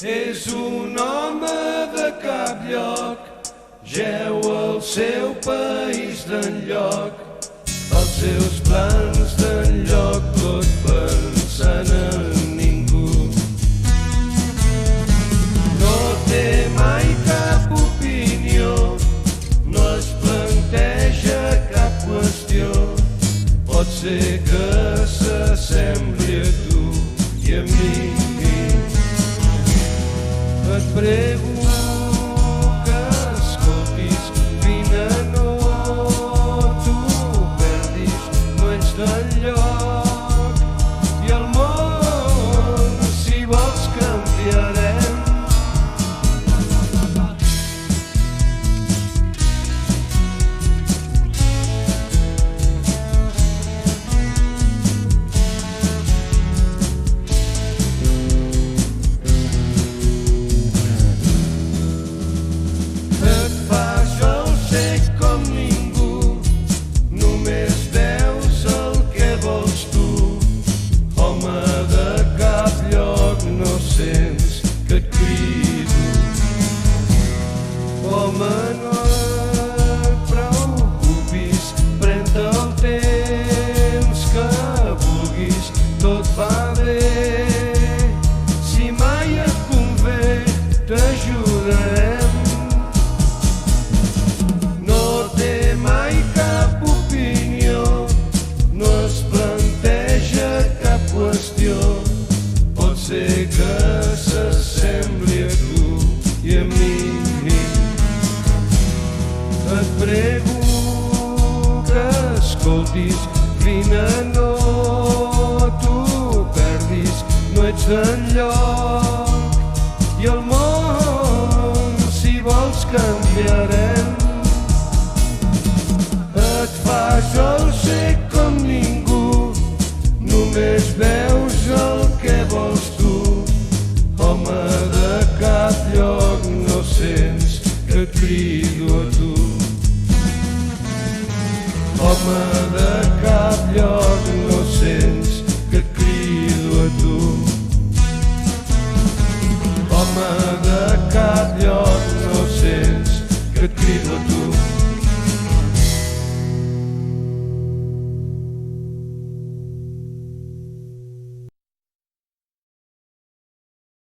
És un home de cap lloc, jeu al seu país d'enlloc, els seus plans d'enlloc, tot pensant en ningú. No té mai cap opinió, no es planteja cap qüestió, pot ser que s'assembli a tu i a mi. Et prego que escoltis, vine, no t'ho perdis, no ets d'enlloc, i el món, si vols, canviarem. Sents que et crido, home, no et preocupis, pren-te el temps que vulguis, tot va bé. Si mai et convé, t'ajudarem. No té mai cap opinió, no es planteja cap qüestió, pot ser que s'assembli a tu i a mi. Et prego que escoltis, vine, no t'ho perdis, no ets d'enlloc, i el món, si vols, canviarem. Et fas el cec com ningú, només veus el que vols tu, home de cap lloc, no sents que et crido a tu, home de